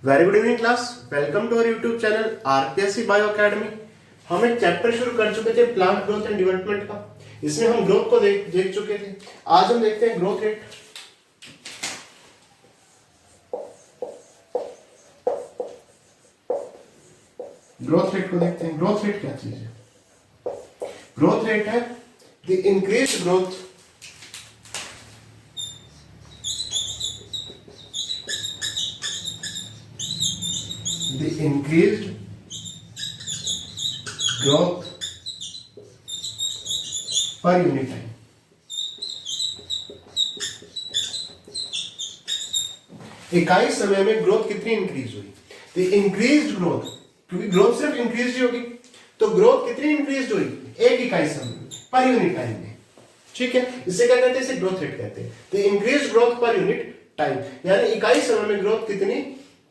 Very good evening class, welcome to our YouTube channel RPSC bio academy. हम एक chapter शुरू कर चुके थे प्लांट ग्रोथ एंड डेवलपमेंट का। इसमें हम ग्रोथ को देख चुके थे। आज हम देखते हैं ग्रोथ रेट। ग्रोथ रेट को देखते हैं। ग्रोथ रेट क्या चीज है? ग्रोथ रेट है the increase growth the increased growth per unit time। इकाई समय में ग्रोथ कितनी इंक्रीज हुई? द इंक्रीज्ड ग्रोथ, क्योंकि ग्रोथ सिर्फ इंक्रीज ही होगी, तो ग्रोथ कितनी इंक्रीज हुई एक इकाई समय में पर यूनिट टाइम में। ठीक है, इसे क्या कहते हैं? इसे ग्रोथ रेट कहते हैं। The increased growth per unit time, यानी इकाई समय में ग्रोथ कितनी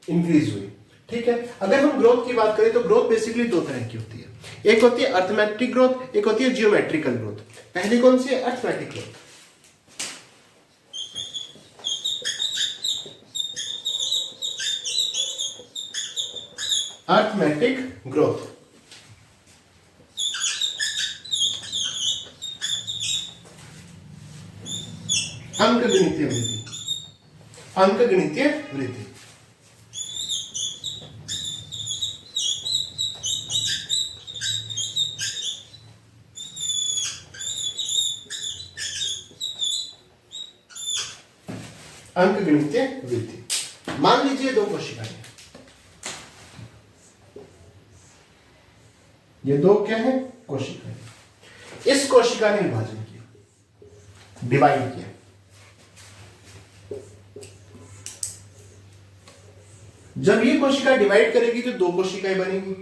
इंक्रीज हुई। ठीक है, अगर हम ग्रोथ की बात करें तो ग्रोथ बेसिकली दो तरह की होती है। एक होती है अर्थमेटिक ग्रोथ, एक होती है जियोमेट्रिकल ग्रोथ। पहली कौन सी है? Arithmetic growth. अर्थमेटिक ग्रोथ अंकगणितीय वृद्धि। अंकगणितीय वृद्धि अंकगणितीय वृद्धि। मान लीजिए दो कोशिकाएं, ये दो क्या है? कोशिकाएं। इस कोशिका ने विभाजन किया, डिवाइड किया। जब ये कोशिका डिवाइड करेगी तो दो कोशिकाएं बनेंगी।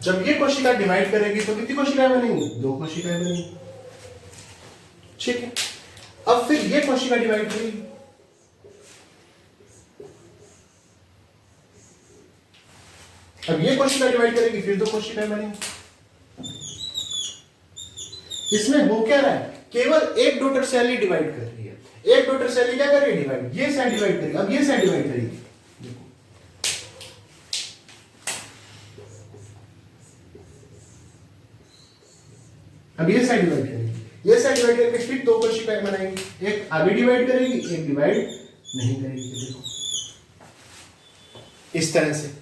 जब ये कोशिका डिवाइड करेगी तो कितनी कोशिकाएं बनेंगी? दो कोशिकाएं बनेंगी। ठीक है, अब फिर ये कोशिका डिवाइड करेगी, अब ये कोशिका डिवाइड करेगी, फिर दो कोशिकाएं बनेंगी। इसमें हो क्या रहा है? केवल एक डॉटर सेल ही डिवाइड कर रही है। एक डॉटर सेल ही क्या कर रही है? डिवाइड। ये सेल डिवाइड करेगी, अब ये सेल डिवाइड करेगी। देखो, अब ये सेल डिवाइड करेगी, ये सेल डिवाइड करके फिर दो कोशिकाएं बनाएंगी। एक आगे डिवाइड करेगी, एक डिवाइड नहीं करेगी। देखो इस तरह से।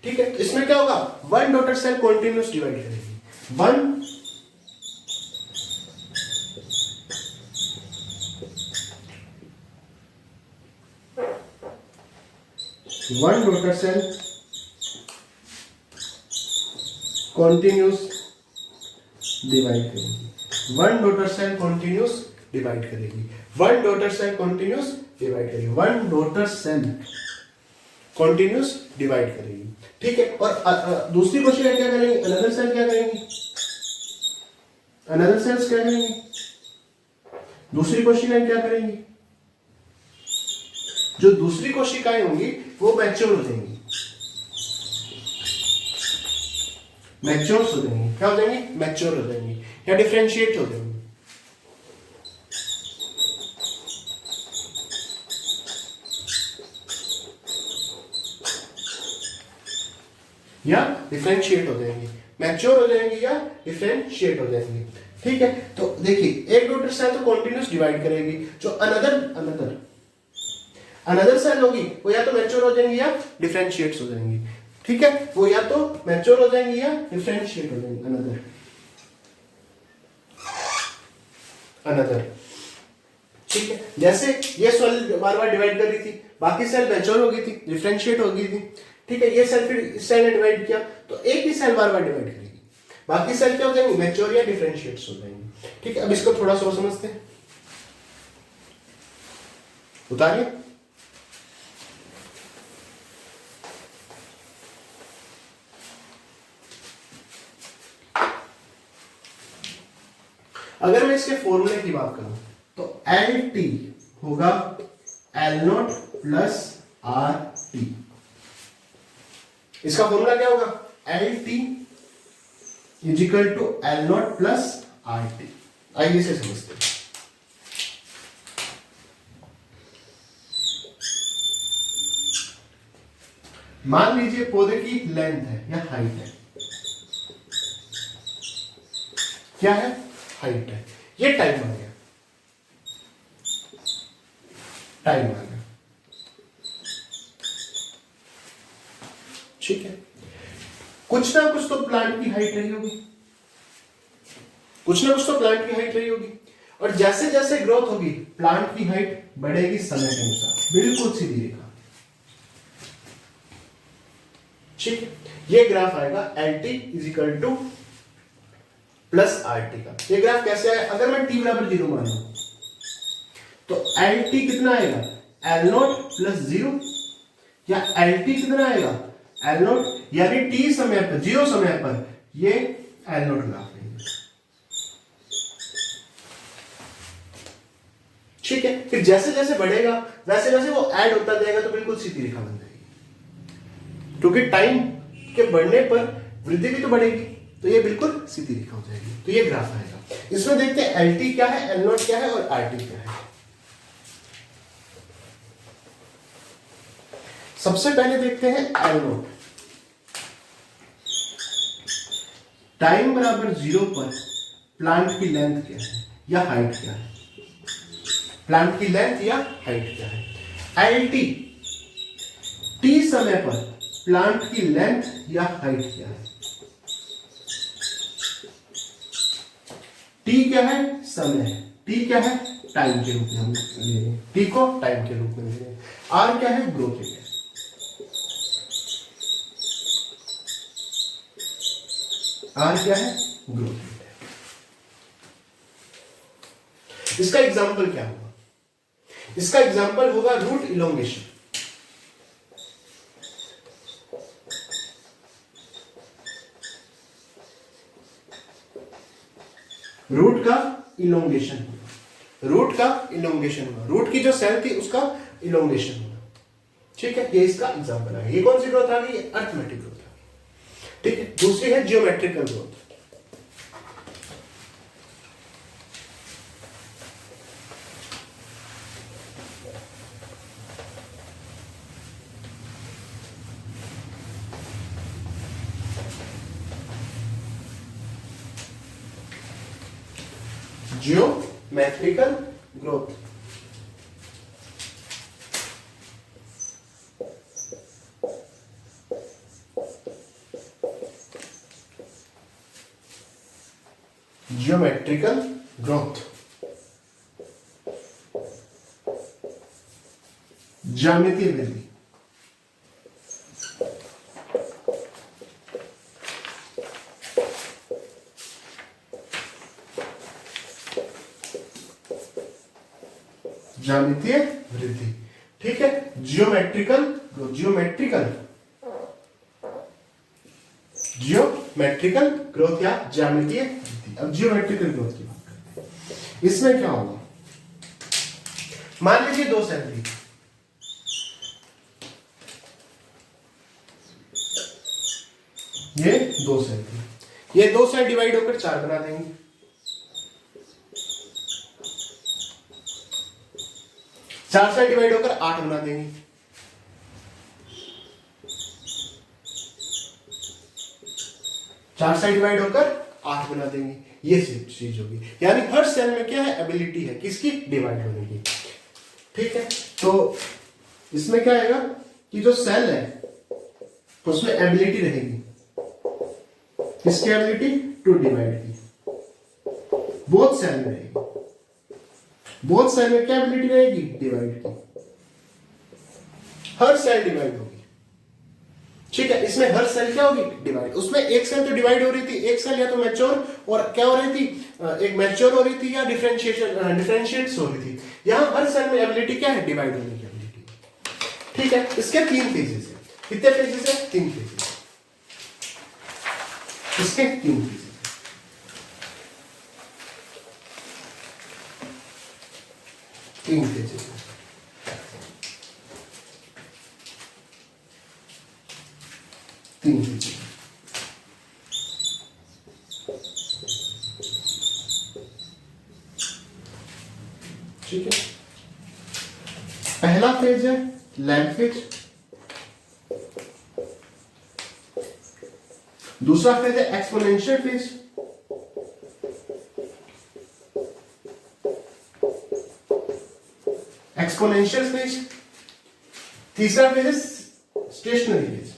ठीक है, इसमें क्या होगा? One daughter cell continuous divide करेगी। One daughter cell continuous divide करेगी। One daughter cell continuous divide करेगी। One daughter cell continuous divide करेगी। One daughter cell continuous divide करेगी। ठीक है, और दूसरी कोशिका क्या करेंगे? अनदर सेल क्या करेंगी? अनदर सेल्स क्या करेंगी? दूसरी कोशिकाएं क्या करेंगी? जो दूसरी कोशिकाएं होंगी वो मैच्योर हो जाएंगी। मैच्योर हो जाएंगी। क्या हो जाएंगी? मैच्योर हो जाएंगी या डिफरेंशिएट हो जाएंगी। या डिफरेंशिएट हो जाएंगी। मैच्योर हो जाएंगी या डिफरेंशिएट हो जाएंगी। ठीक है, तो देखिए एक डॉटर सेल तो कॉन्टिन्यूस डिवाइड करेगी। जो अनदर सेल होगी वो या तो मैच्योर हो जाएंगी या डिफरेंशिएट हो जाएंगी। ठीक है, वो या तो मैच्योर हो जाएंगी या डिफरेंशिएट हो जाएंगी। अनदर ठीक है, जैसे ये सेल बार बार डिवाइड कर रही थी, बाकी सेल मैच्योर हो गई थी, डिफरेंशिएट हो गई थी। ठीक है, ये सेल फिर इस सेल ने डिवाइड किया तो एक ही सेल बार बार डिवाइड करेगी, बाकी सेल क्या हो जाएंगे? मैच्योर या डिफरेंशिएट्स हो जाएंगे। ठीक है, अब इसको थोड़ा सा समझते हैं। उतारिए। अगर मैं इसके फॉर्मूले की बात करूं तो एल टी होगा L naught plus R T. इसका फॉर्मूला क्या होगा? L T is equal to L naught plus R T. आइए इसे समझते हैं। मान लीजिए पौधे की लेंथ है या हाइट है, क्या है, हाइट है, ये टाइम आ गया, टाइम आ गया, ठीक है। कुछ ना कुछ तो प्लांट की हाइट रही होगी, कुछ ना कुछ तो प्लांट की हाइट रही होगी, और जैसे जैसे ग्रोथ होगी प्लांट की हाइट बढ़ेगी समय के अनुसार, बिल्कुल सीधी रेखा, ठीक है। ये ग्राफ आएगा LT is equal two plus RT का। ये ग्राफ कैसे आया, अगर मैं t बराबर 0 मान लूं तो LT कितना आएगा, L0 प्लस 0, या LT कितना आएगा, L0, यानी t समय पर, 0 समय पर ये L0 ग्राफ है, ठीक है। फिर जैसे जैसे बढ़ेगा वैसे वैसे वो ऐड होता जाएगा तो बिल्कुल सीधी रेखा बन जाएगी, क्योंकि टाइम के बढ़ने पर वृद्धि भी तो बढ़ेगी, तो ये बिल्कुल सीधी रेखा हो जाएगी। तो ये ग्राफ आएगा। इसमें देखते हैं LT क्या है, L0 क्या है और RT क्या है। सबसे पहले देखते हैं L0। टाइम बराबर 0 पर प्लांट की लेंथ क्या है या हाइट क्या है, प्लांट की लेंथ या हाइट क्या है। LT t समय पर प्लांट की लेंथ या हाइट क्या है। t क्या है, समय है, t क्या है, टाइम के रूप में हम ले रहे हैं, t को टाइम के रूप में ले रहे हैं। r क्या है, ग्रोथ रेट है। r क्या है, ग्रोथ रेट है। इसका एग्जांपल क्या होगा, इसका एग्जांपल होगा रूट इलोंगेशन। रूट का इलोंगेशन होगा, रूट का इलोंगेशन होगा, रूट की जो सेल थी उसका इलोंगेशन होगा, ठीक है। ये इसका एग्जांपल है। ये कौन सी ग्रोथ आ गई, अर्थमेटिक ग्रोथ आ गई, ठीक है। दूसरी है geometrical growth. Geometrical growth, geometrical growth, ज्यामितीय वृद्धि। ज्यामितीय वृद्धि, ठीक है। जियोमेट्रिकल ग्रोथ, जियोमेट्रिकल ग्रोथ या ज्यामितीय वृद्धि। अब जियोमेट्रिकल ग्रोथ की बात करते हैं। इसमें क्या होगा, मान लीजिए 2 सेल थी, ये 2 सेल थी, ये 2 सेल डिवाइड होकर 4 बना देंगे, 4 सेल डिवाइड होकर 8 बना देंगे, 4 सेल डिवाइड होकर 8 बना देंगे। ये चीज होगी, यानी हर सेल में क्या है, एबिलिटी है किसकी, डिवाइड होने की, ठीक है। तो इसमें क्या आएगा कि जो सेल है उसमें एबिलिटी रहेगी, किसकी एबिलिटी, टू डिवाइड की, बोथ सेल में रहेगी, बोथ सेल में क्या एबिलिटी रहेगी, डिवाइड की, हर सेल डिवाइड होगी, ठीक है। इसमें हर सेल क्या होगी, डिवाइड। उसमें एक सेल तो डिवाइड हो रही थी, एक सेल या तो मैच्योर और क्या हो रही थी, एक मैच्योर हो रही थी या डिफरेंशिएट्स हो रही थी। यहां हर सेल में एबिलिटी क्या है, डिवाइड होने की एबिलिटी, ठीक है। इसके 3 फेजेस है, कितने फेजेस है, 3 फेजेस, इसके 3 फेजेस, तीन फेजेस, तीन फेजेस, ठीक है। पहला फेज है लैग फेज, दूसरा फेज है एक्सपोनेंशियल फेज, एक्सपोनेंशियल फेज। तीसरा फेज है स्टेशनरी फेज।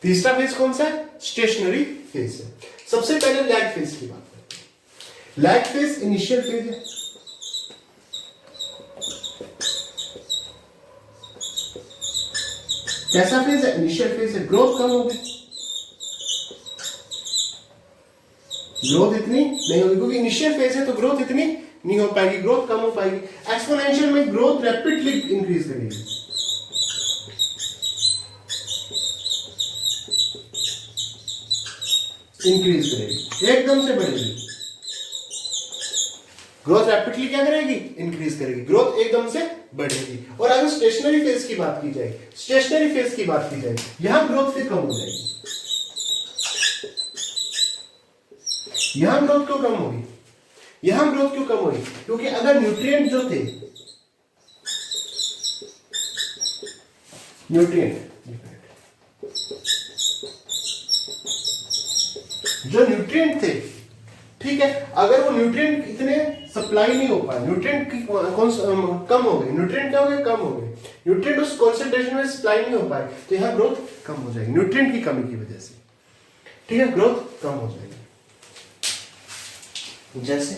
तीसरा फेज कौन सा है? स्टेशनरी फेज है। सबसे पहले लैग फेज की बात करते हैं। लैग फेज इनिशियल फेज है। कैसा फेज है? इनिशियल फेज है। ग्रोथ कम होगी, ग्रोथ इतनी नहीं होगी क्योंकि इनिशियल फेज है तो ग्रोथ इतनी नहीं हो पाएगी, ग्रोथ कम हो पाएगी। एक्सपोनेंशियल में ग्रोथ रैपिडली इंक्रीज करेगी। इंक्रीज करेगी, एकदम से बढ़ेगी। ग्रोथ रैपिडली क्या करेगी? इंक्रीज करेगी, ग्रोथ एकदम से बढ़ेगी। और अगर स्टेशनरी फेज की बात की जाए, स्टेशनरी फेज की बात की जाए, यहां ग्रोथ फिर कम हो जाएगी। यहां ग्रोथ क्यों कम होगी? यहां ग्रोथ क्यों कम होगी? क्योंकि अगर न्यूट्रिएंट जो थे, न्यूट्रिएंट जो न्यूट्रिएंट थे, ठीक है, अगर वो न्यूट्रिएंट इतने सप्लाई नहीं हो पाए, न्यूट्रिएंट की कम हो गए, न्यूट्रिएंट क्या हो गए? कम हो गए, न्यूट्रिएंट उस कॉन्सेंट्रेशन में सप्लाई नहीं हो पाए तो यहां ग्रोथ कम हो जाएगी, न्यूट्रिएंट की कमी की वजह से। ठीक है, ग्रोथ कम हो जाएगी। जैसे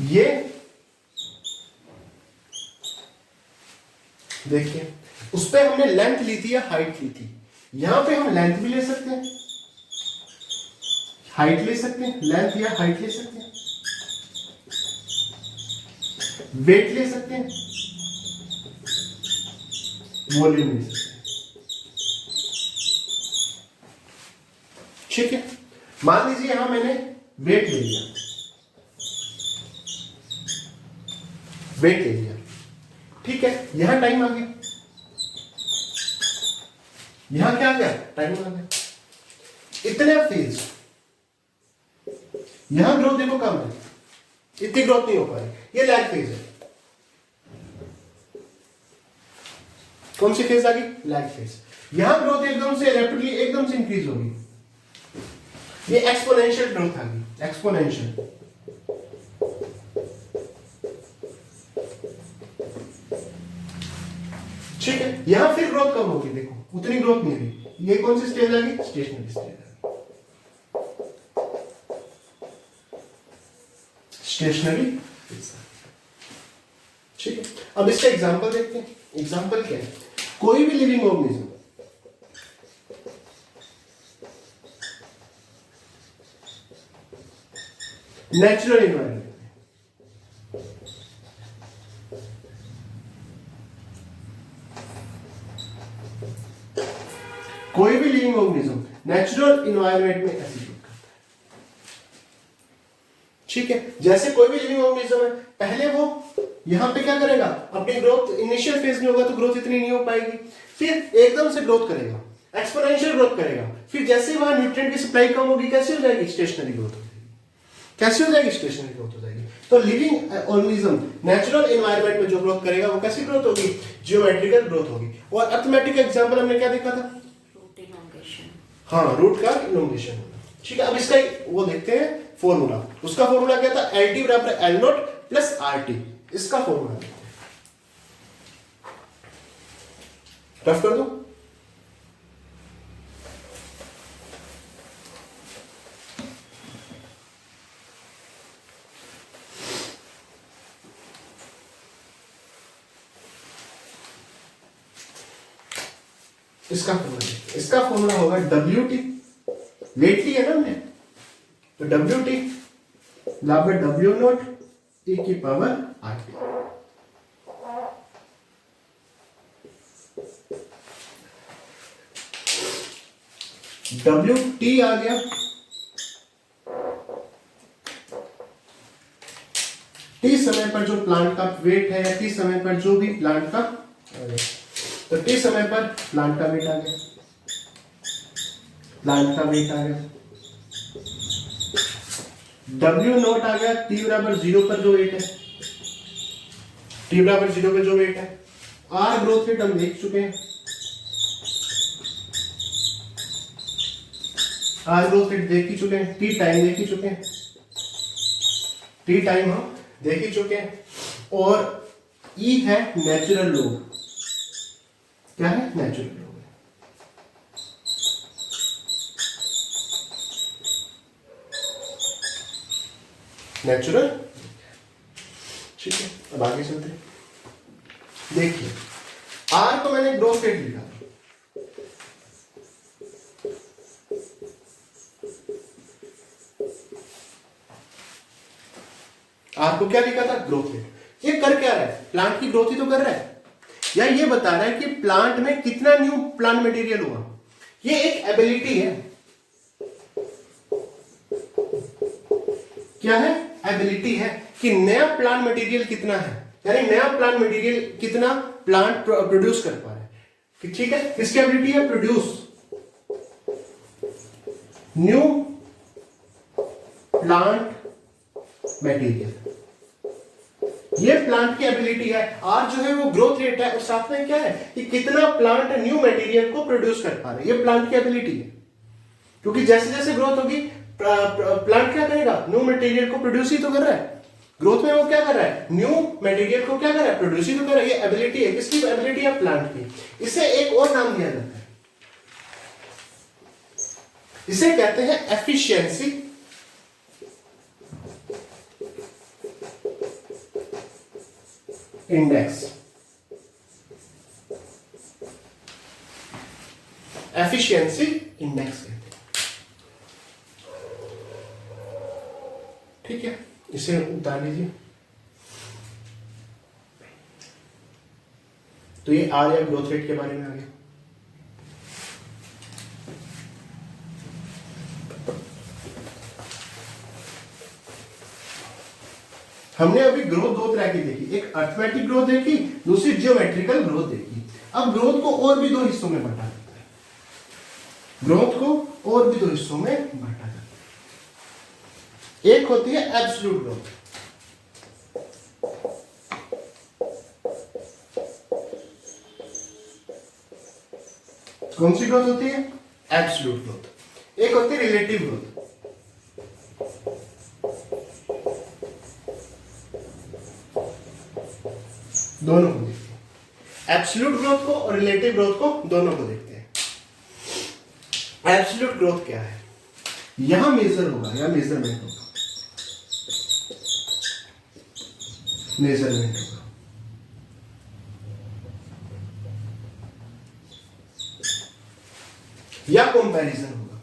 ये देखिए, उस पे हमने लेंथ ली थी या हाइट ली थी। यहां पे हम लेंथ भी ले सकते हैं, हाइट ले सकते हैं, लेंथ या हाइट ले सकते हैं, वेट ले सकते हैं, वॉल्यूम ले सकते हैं। ठीक है, मान लीजिए यहां मैंने वेट ले लिया, वेट ले लिया, ठीक है, यहां टाइम आ गया, यहां क्या आ गया? टाइम आ गया। इतने फेज, यहां ग्रोथ देखो कम है, इतनी ग्रोथ नहीं हो पा रही, ये लैग फेज है। कौन सी फेज आ गई? Lag phase. यहां ग्रोथ एकदम से रैपिडली एकदम से इंक्रीज होगी, ये एक्सपोनेंशियल ग्रोथ आ गई, एक्सपोनेंशियल। ठीक है, यहां फिर ग्रोथ कम होगी, देखो उतनी ग्रोथ नहीं हुई। ये कौन सी स्टेज आ गई? स्टेशनरी स्टेज आ गई, स्टेशनरी। ठीक है, अब इसका एग्जांपल देखते हैं। एग्जांपल क्या है? कोई भी लिविंग ऑर्गेनिज्म, नेचुरल एनवायरनमेंट, कोई भी लिविंग ऑर्गेनिज्म नेचुरल एनवायरनमेंट में ऐसी ग्रोथ करता है। ठीक है, जैसे कोई भी लिविंग ऑर्गेनिज्म है, पहले वो यहां पे क्या करेगा? अपनी ग्रोथ इनिशियल फेज में होगा तो ग्रोथ इतनी नहीं हो पाएगी, फिर एकदम से ग्रोथ करेगा, एक्सपोनेंशियल ग्रोथ करेगा। फिर जैसे वहां न्यूट्रिएंट की सप्लाई कम होगी, कैसी हो जाएगी? स्टेशनरी ग्रोथ हो जाएगी। कैसी हो जाएगी? स्टेशनरी ग्रोथ हो जाएगी। तो लिविंग ऑर्गेनिज्म नेचुरल एनवायरनमेंट में जो ग्रोथ करेगा वो कैसी ग्रोथ होगी? जियोमेट्रिकल ग्रोथ होगी। और अर्थमेटिक एग्जांपल हमने क्या देखा था? हाँ, रूट का इलोंगेशन होना। ठीक है, अब इसका वो देखते हैं फॉर्मूला। उसका फॉर्मूला क्या था? एल टी बराबर L naught plus R T. इसका फॉर्मूला देखते हैं, रफ कर दो। इसका फॉर्मूला होगा डब्ल्यू टी, वेट ली है ना हमने, तो डब्ल्यू टी बराबर डब्ल्यू नॉट ई की power R T. W T आ गया, टी समय पर जो प्लांट का वेट है, या टी समय पर जो भी प्लांट का तो टी समय पर प्लांट का वेट आ गया, प्लांट का वेट आ गया, W नॉट आ गया t बराबर 0 पर जो वेट है, t बराबर 0 पर जो वेट है। R ग्रोथ रेट हम देख चुके हैं, R ग्रोथ रेट देख ही चुके हैं, t टाइम देख ही चुके हैं, t टाइम हम देख ही चुके हैं। और E है नेचुरल लोग, क्या है नेचुरल लोग, नेचुरल। ठीक है, अब आगे चलते हैं। देखिए R को मैंने ग्रोथ रेट लिखा, R को क्या लिखा था ग्रोथ रेट। ये कर क्या रहा है, प्लांट की ग्रोथ ही तो कर रहा है, या ये बता रहा है कि प्लांट में कितना न्यू प्लांट मटेरियल हुआ। ये एक एबिलिटी है, क्या है एबिलिटी है कि नया प्लांट मटेरियल कितना है, यानी नया प्लांट मटेरियल कितना प्लांट प्रोड्यूस कर पा रहा है। ठीक है, किसकी एबिलिटी है, प्रोड्यूस न्यू प्लांट मटेरियल, ये प्लांट की एबिलिटी है। आर जो है वो ग्रोथ रेट है, और साथ में क्या है कि कितना प्लांट न्यू मटेरियल को प्रोड्यूस कर पा रहा है, ये प्लांट की एबिलिटी है। क्योंकि जैसे जैसे ग्रोथ होगी प्लांट क्या करेगा, न्यू मटेरियल को प्रोड्यूस ही तो कर रहा है। ग्रोथ में वो क्या कर रहा है, न्यू मटेरियल को क्या कर रहा है, प्रोड्यूस ही तो कर रहा है। ये एबिलिटी है, किसकी एबिलिटी है, प्लांट की। इसे एक और नाम दिया जाता है, इसे कहते हैं एफिशिएंसी इंडेक्स। एफिशिएंसी इंडेक्स कहते हैं। ठीक है, इसे उतार लीजिए। तो ये आर या ग्रोथ रेट के बारे में आ गया। हमने अभी ग्रोथ दो तरह की देखी, एक अर्थमेटिक ग्रोथ देखी, दूसरी जियोमेट्रिकल ग्रोथ देखी। अब ग्रोथ को और भी दो हिस्सों में बांटा जाता है, ग्रोथ को और भी दो हिस्सों में बांटा जाता है। एक होती है एब्सोल्यूट ग्रोथ, कौन सी ग्रोथ होती है, एब्सोल्यूट ग्रोथ। एक होती है रिलेटिव ग्रोथ, दोनों को देखते हैं, एब्सोल्यूट ग्रोथ को और रिलेटिव ग्रोथ को, दोनों को देखते हैं। एब्सोल्यूट ग्रोथ क्या है, यहां मेजर होगा, यहां मेजरमेंट होगा, मेजरमेंट होगा। या कंपैरिजन होगा,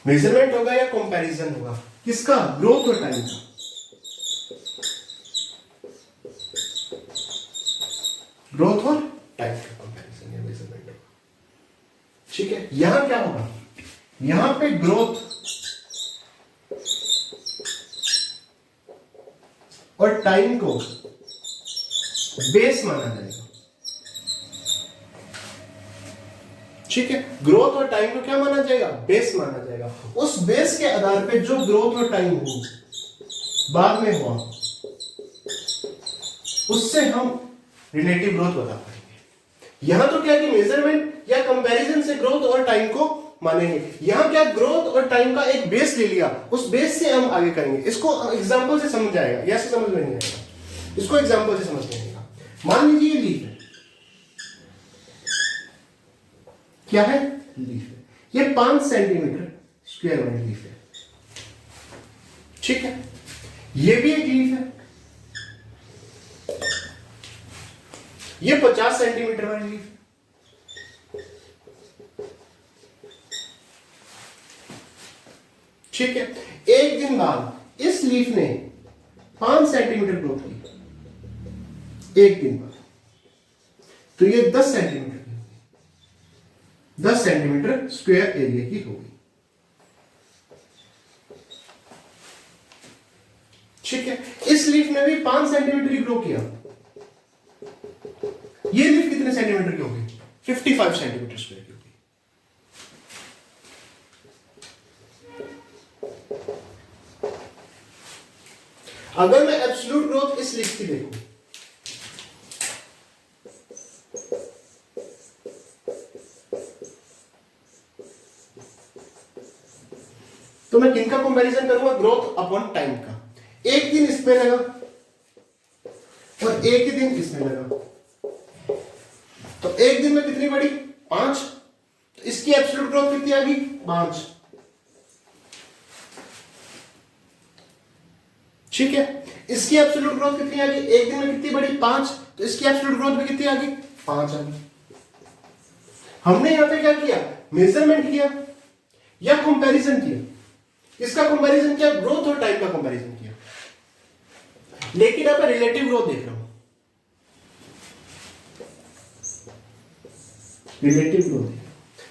मेजरमेंट होगा या कंपैरिजन होगा, किसका, ग्रोथ और टाइम का। ग्रोथ और टाइम का कंपैरिजन या मेजरमेंट होगा। ठीक है, यहां क्या होगा, यहां पे ग्रोथ और टाइम को बेस माना जाएगा। ठीक है, ग्रोथ और टाइम को क्या माना जाएगा, बेस माना जाएगा। उस बेस के आधार पे जो ग्रोथ और टाइम हो बाद में हुआ, उससे हम रिलेटिव ग्रोथ बता पाएंगे। यहां तो क्या कि मेजरमेंट या कंपैरिजन से ग्रोथ और टाइम को मानेंगे, यहां क्या ग्रोथ और टाइम का एक बेस ले लिया, उस बेस से हम आगे करेंगे। इसको एग्जांपल से समझ आएगा, या से समझ में नहीं आएगा, इसको एग्जांपल से समझ में आएगा। मान लीजिए ये लीफ है, क्या है, लीफ है, ये 5 सेंटीमीटर स्क्वायर वाली लीफ है। ठीक है, ये भी एक लीफ है, ये 50 सेंटीमीटर वाली लीफ है। ठीक है, एक दिन बाद इस लीफ ने 5 सेंटीमीटर ग्रोथ की, एक दिन बाद, तो ये 10 सेंटीमीटर की होगी, 10 सेंटीमीटर स्क्वायर एरिया की होगी। ठीक है, इस लीफ ने भी 5 सेंटीमीटर ही ग्रो किया। ये लीफ कितने सेंटीमीटर की होगी? 55 सेंटीमीटर स्क्वायर की होगी। अगर मैं एब्सोल्यूट ग्रोथ इस लीफ की देखूं, तो मैं किनका कंपैरिजन करूंगा? ग्रोथ अपॉन टाइम का। एक दिन इसमें लगा और एक ही दिन इसमें लगा, तो एक दिन में कितनी बढ़ी? 5। तो इसकी एब्सोल्यूट ग्रोथ कितनी आ गई? 5। ठीक है, इसकी एब्सोल्यूट ग्रोथ कितनी आ गई? एक दिन में कितनी बढ़ी? 5। तो इसकी एब्सोल्यूट ग्रोथ भी कितनी आ गई? 5 आ गई। हमने यहां पे क्या किया? मेजरमेंट किया या कंपैरिजन किया? इसका कंपैरिजन किया, ग्रोथ और टाइम का कंपैरिजन किया। लेकिन अब मैं रिलेटिव ग्रोथ देख रहा हूं।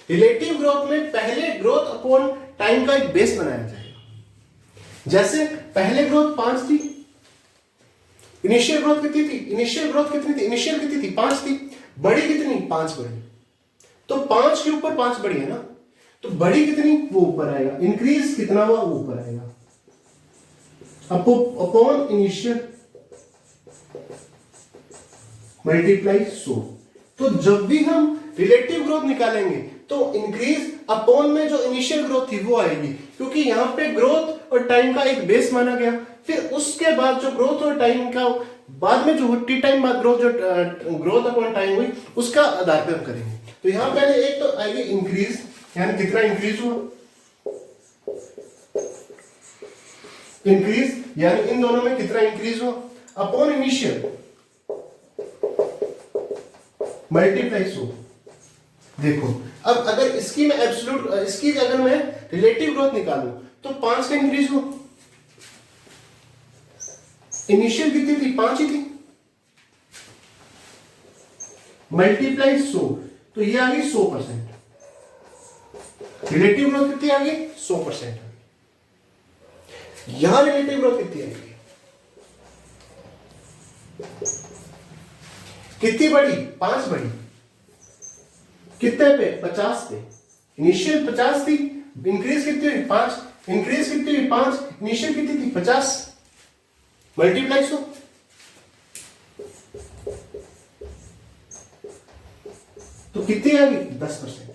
रिलेटिव ग्रोथ में पहले ग्रोथ अपॉन टाइम का एक बेस बनाया जाएगा। जैसे पहले ग्रोथ 5 थी, इनिशियल ग्रोथ कितनी थी? इनिशियल कितनी थी? 5 थी। बड़ी कितनी? 5 बड़ी। तो 5 के ऊपर 5 बड़ी है ना, तो बड़ी कितनी? वो ऊपर आएगा। इंक्रीज कितना हुआ? वो ऊपर आएगा अपॉन इनिशियल मल्टीप्लाई 100। तो जब भी हम रिलेटिव ग्रोथ निकालेंगे तो इंक्रीज अपॉन में जो इनिशियल ग्रोथ थी वो आएगी, क्योंकि यहां पे ग्रोथ और टाइम का एक बेस माना गया। फिर उसके बाद जो ग्रोथ और टाइम का बाद में जो टी टाइम बाद ग्रोथ अपॉन टाइम हुई, उसका आधार पर हम करेंगे। तो यहां पहले एक तो आएगी इंक्रीज, यानी कितना इंक्रीज हुआ, इंक्रीज यानी इन दोनों में कितना इंक्रीज हुआ, अपॉन इनिशियल मल्टीप्लाई 100। देखो अब अगर इसकी मैं एब्सोल्यूट, इसकी अगर मैं रिलेटिव ग्रोथ निकालूं तो 5 का इंक्रीज हुआ। इनिशियल कितनी थी? 5 ही थी, मल्टीप्लाई 100, तो ये आ गई 100%। रिलेटिव ग्रोथ कितनी आ गई? 100%। यहां रिलेटिव ग्रोथ कितनी आएगी? कितनी बड़ी? 5 बड़ी। कितने पे? 50 पे। इनिशियल 50 थी, इंक्रीज कितनी हुई? 5। इंक्रीज कितनी हुई? 5। इनिशियल कितनी थी? 50 मल्टीप्लाई 100। तो कितनी आ गई? 10%।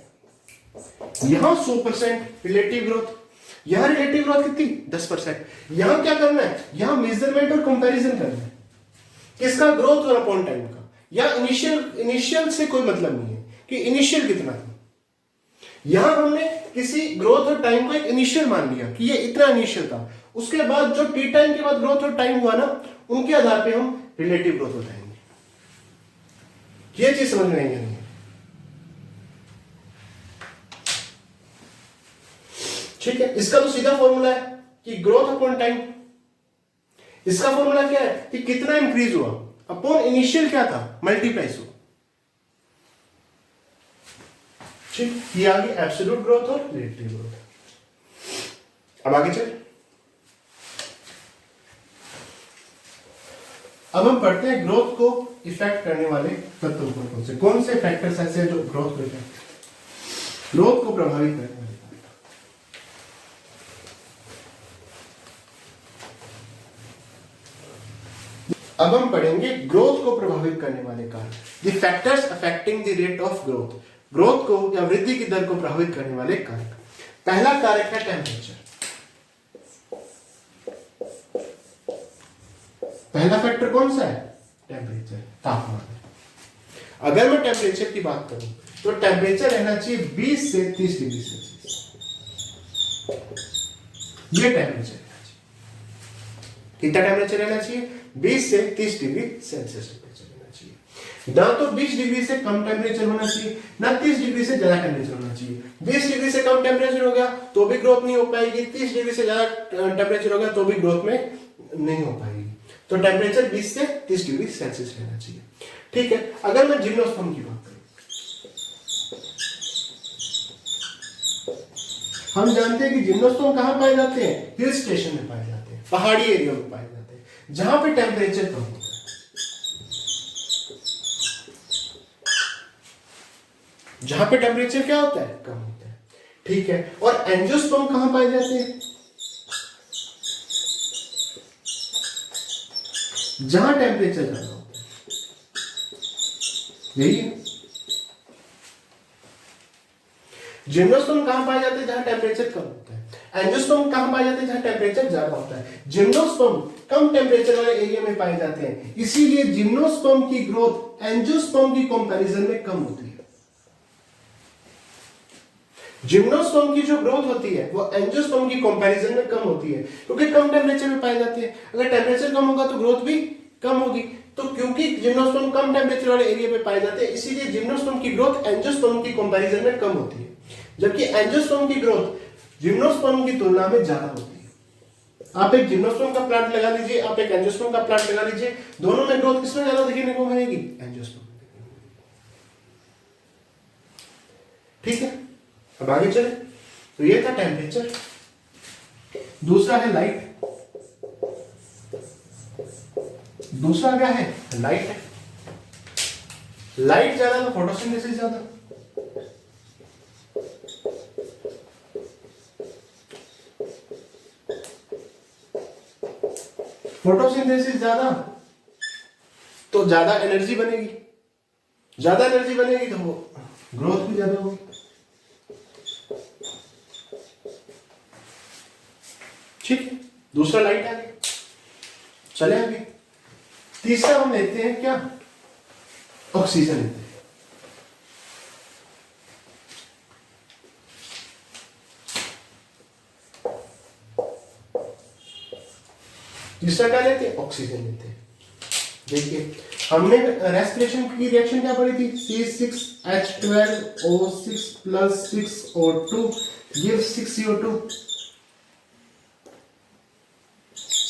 यहां 100% रिलेटिव ग्रोथ, यहां रिलेटिव ग्रोथ कितनी? 10%। यहां क्या करना है? यहां मेजरमेंट और कंपैरिजन करना है, किसका? ग्रोथ और अपॉन टाइम का। या इनिशियल से कोई मतलब नहीं है कि इनिशियल कितना था। यहां हमने किसी ग्रोथ और टाइम को एक इनिशियल मान लिया कि ये इतना इनिशियल था, उसके बाद जो टी टाइम के बाद ग्रोथ और टाइम हुआ ना, उनके आधार पे हम रिलेटिव ग्रोथ बताएंगे। ये चीज समझ में नहीं है। ठीक है, इसका तो सीधा फॉर्मूला है कि ग्रोथ अपॉन टाइम। इसका फॉर्मूला क्या है कि कितना इंक्रीज हुआ अपॉन इनिशियल क्या था? मल्टीप्लाई 100। ठीक, ये आ गई एब्सोल्यूट ग्रोथ और रिलेटिव ग्रोथ। अब आगे चल, अब हम पढ़ते हैं ग्रोथ को इफेक्ट करने वाले तत्व कौन से फैक्टर्स ऐसे हैं जो ग्रोथ को प्रभावित करने वाले। अब हम पढ़ेंगे ग्रोथ को प्रभावित करने वाले कारक, the factors affecting the rate of growth. Growth को या वृद्धि की दर को प्रभावित करने वाले कारक। पहला कारक है टेम्परेचर। पहला फैक्टर कौन सा है? टेम्परेचर, तापमान। अगर मैं टेम्परेचर की बात करूं तो टेम्परेचर रहना चाहिए 20 से 30 डिग्री सेल्सियस। ये टेम्परेचर रहना चाहिए। कितना टेम्परेचर रहना चाहिए? 20 से 30 डिग्री सेल्सियस टेम्परेचर रहना चाहिए। ना तो 20 डिग्री से कम टेम्परेचर होना चाहिए, ना 30 डिग्री से ज्यादा टेम्परेचर होना चाहिए। 20 डिग्री से कम टेम्परेचर हो गया तो भी ग्रोथ नहीं हो पाएगी, 30 डिग्री से ज्यादा टेम्परेचर हो गया तो भी ग्रोथ में नहीं हो पाएगी। तो टेम्परेचर 20 से 30 डिग्री सेल्सियस रहना चाहिए। ठीक है, अगर मैं जिम्नोस्पर्म की बात करूं, हम जानते हैं कि जिम्नोस्पर्म कहां पाए जाते हैं? हिल स्टेशन में पाए जाते हैं, पहाड़ी एरिया में पाए जाते हैं। जहां पे टेम्परेचर कम होता है। जहां पे टेम्परेचर क्या होता है, कम होता है। ठीक है, और एंजियोस्पर्म कहां पाए जाते हैं, जहां टेम्परेचर ज्यादा होता है। यही है। जिम्नोस्पर्म कहां पाए जाते हैं, जहां टेम्परेचर कम होता है। एंजियोस्पर्म कहां पाए जाते हैं, जहां टेम्परेचर ज्यादा होता है। जिम्नोस्पर्म कम टेम्परेचर वाले एरिया में पाए जाते हैं, इसीलिए जिम्नोस्पर्म की ग्रोथ एंजियोस्पर्म की कंपैरिजन में कम होती है। जिम्नोस्पर्म की जो ग्रोथ होती है वो एंजियोस्पर्म की कंपैरिजन में कम होती है, क्योंकि कम टेम्परेचर में पाए जाते हैं। अगर टेम्परेचर कम होगा तो ग्रोथ भी कम होगी। तो क्योंकि जिम्नोस्पर्म कम टेम्परेचर वाले एरिया पे पाए जाते हैं, इसीलिए जिम्नोस्पर्म की ग्रोथ एंजियोस्पर्म की कंपैरिजन में कम होती है, जबकि एंजियोस्पर्म की ग्रोथ जिम्नोस्पर्म की तुलना में ज्यादा होती है। आप एक जिम्नोस्पर्म का प्लांट लगा लीजिए, आप एक एंजियोस्पर्म का प्लांट लगा लीजिए, दोनों में ग्रोथ किसमें ज्यादा देखने को मिलेगी, एंजियोस्पर्म। ठीक है, अब आगे चले। तो ये था टेम्परेचर। दूसरा है लाइट। दूसरा क्या है, लाइट है। लाइट ज्यादा तो फोटोसिंथेसिस ज्यादा। फोटोसिंथेसिस ज्यादा तो ज्यादा एनर्जी बनेगी, ज्यादा एनर्जी बनेगी तो वो ग्रोथ भी ज्यादा होगी। ठीक है, दूसरा लाइट आ गया। चले आगे। तीसरा हम लेते हैं क्या, ऑक्सीजन लेते हैं। तीसरा क्या लेते हैं, ऑक्सीजन लेते हैं। देखिए हमने रेस्पिरेशन की रिएक्शन क्या पढ़ी थी, C6H12O6 + 6O2 gives 6CO2,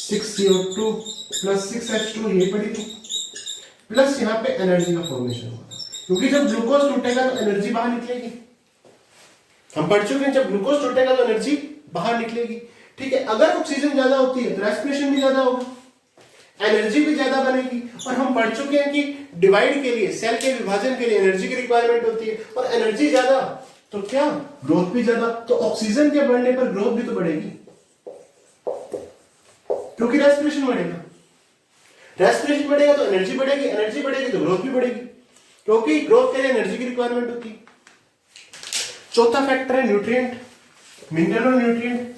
6CO2 + 6H2 ये पढ़ी थी। प्लस यहाँ पे एनर्जी का फॉर्मेशन होगा, क्योंकि जब ग्लूकोज टूटेगा तो एनर्जी बाहर निकलेगी। हम पढ़ चुके हैं, जब ग्लूकोज टूटेगा तो एनर्जी बाहर निकलेगी। ठीक है, अगर ऑक्सीजन ज्यादा होती है तो रेस्पिरेशन भी ज्यादा होगा, एनर्जी भी ज्यादा बनेगी। और हम पढ़ चुके हैं कि डिवाइड के लिए, सेल के विभाजन के लिए एनर्जी की रिक्वायरमेंट होती है, और एनर्जी ज्यादा तो क्या, ग्रोथ भी ज्यादा। तो ऑक्सीजन के बढ़ने पर ग्रोथ भी तो बढ़ेगी, क्योंकि रेस्पिरेशन बढ़ेगा। रेस्पिरेशन बढ़ेगा तो एनर्जी बढ़ेगी, एनर्जी बढ़ेगी तो ग्रोथ भी बढ़ेगी, क्योंकि ग्रोथ के लिए एनर्जी की रिक्वायरमेंट होती है। चौथा फैक्टर है न्यूट्रिएंट, मिनरल और न्यूट्रिएंट।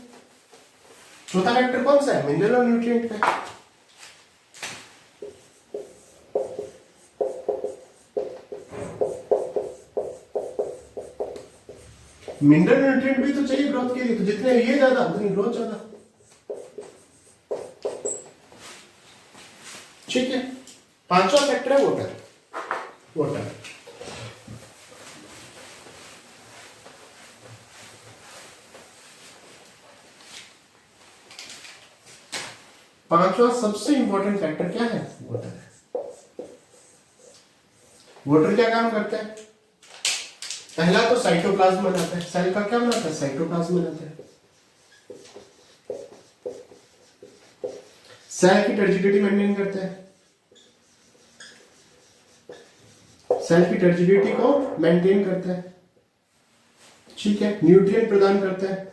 चौथा फैक्टर कौन सा है, मिनरल और न्यूट्रिएंट का। मिनरल न्यूट्रिएंट भी तो चाहिए ग्रोथ के लिए, तो जितने ये ज्यादा उतनी ग्रोथ ज्यादा। ठीक है, पांचवा फैक्टर है वाटर। वाटर पांचवा सबसे इंपॉर्टेंट फैक्टर क्या है, वाटर है। वाटर क्या काम करता है, पहला तो साइटोप्लाज्म बनाता है। सेल का क्या बनाता है, साइटोप्लाज्म बनाता है। सेल की टर्जिडिटी मेंटेन करता है, सेल की टर्जिडिटी को मेंटेन करता है। ठीक है, न्यूट्रिएंट प्रदान करता है,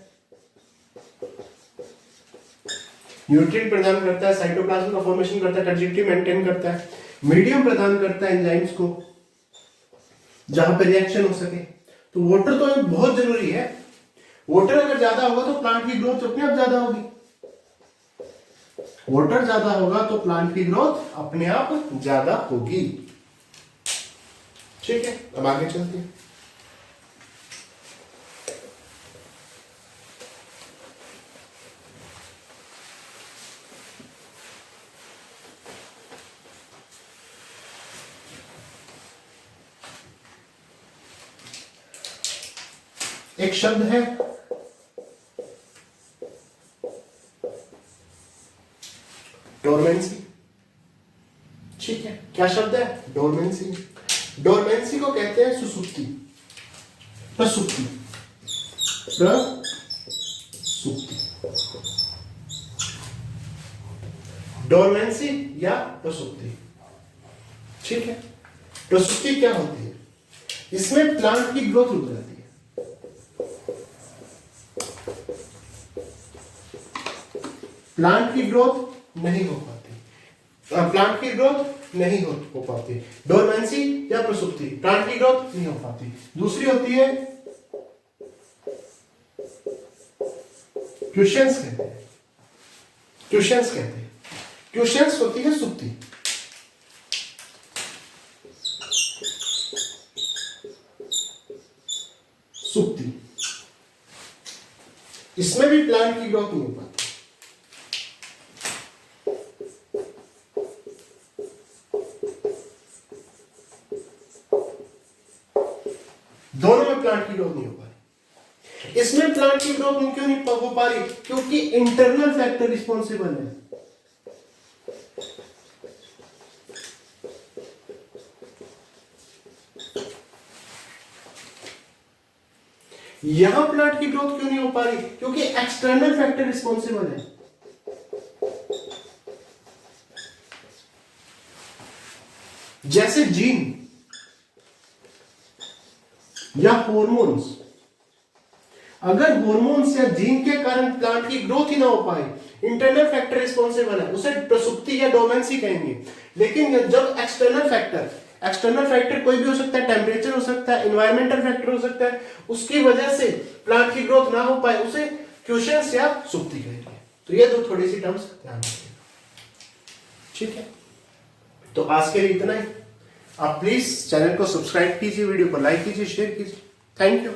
न्यूट्रिएंट प्रदान करता है, साइटोप्लाज्म का फॉर्मेशन करता है, टर्जिडिटी मेंटेन करता है, मीडियम प्रदान करता है एंजाइम्स को जहां पर रिएक्शन हो सके। तो वाटर तो बहुत जरूरी है। वाटर अगर ज्यादा होगा तो प्लांट की ग्रोथ अपने आप ज्यादा होगी। वाटर ज्यादा होगा तो प्लांट की ग्रोथ अपने आप ज्यादा होगी। ठीक है, अब आगे चलते हैं। एक शब्द है डोरमेंसी। ठीक है, क्या शब्द है, डोरमेंसी। डोरमेंसी को कहते हैं सुसुप्ति, प्रसुप्ति, प्रसुप्ति। डोरमेंसी या प्रसुप्ति। ठीक है, प्रसुप्ति क्या होती है? इसमें प्लांट की ग्रोथ रुक जाती है। प्लांट की ग्रोथ नहीं हो पाती, प्लांट की ग्रोथ नहीं हो पाती। डोरमेंसी या प्रसुप्ति, प्लांट की ग्रोथ नहीं हो पाती। दूसरी होती है क्यूशंस कहते हैं, क्यूशंस कहते हैं। क्यूशंस होती है सुप्ति। सुप्ति, इसमें भी प्लांट की ग्रोथ नहीं हो पाती। दोनों में प्लांट की ग्रोथ नहीं हो पा रही। इसमें प्लांट की ग्रोथ क्यों नहीं हो पा रही? क्योंकि इंटरनल फैक्टर रिस्पॉन्सिबल है। यहां प्लांट की ग्रोथ क्यों नहीं हो पा रही? क्योंकि एक्सटर्नल फैक्टर रिस्पॉन्सिबल है। जैसे जीन या हॉर्मोन्स, अगर हॉर्मोन्स या जीन के कारण प्लांट की ग्रोथ ही ना हो पाए, इंटरनल फैक्टर रिस्पॉन्सिबल है, उसे प्रसुप्ति या डोमेंसी कहेंगे। लेकिन जब एक्सटर्नल फैक्टर कोई भी हो सकता है, टेम्परेचर हो सकता है, एनवायरमेंटल फैक्टर हो सकता है, उसकी वजह से प्लांट की ग्रोथ ना हो पाए, उसे क्यूशंस या सुप्ति कहेंगे। तो ये दो थोड़ी सी टर्म्स ध्यान रखिएगा। ठीक है, तो आज के लिए इतना ही। आप प्लीज चैनल को सब्सक्राइब कीजिए, वीडियो को लाइक कीजिए, शेयर कीजिए। Thank you.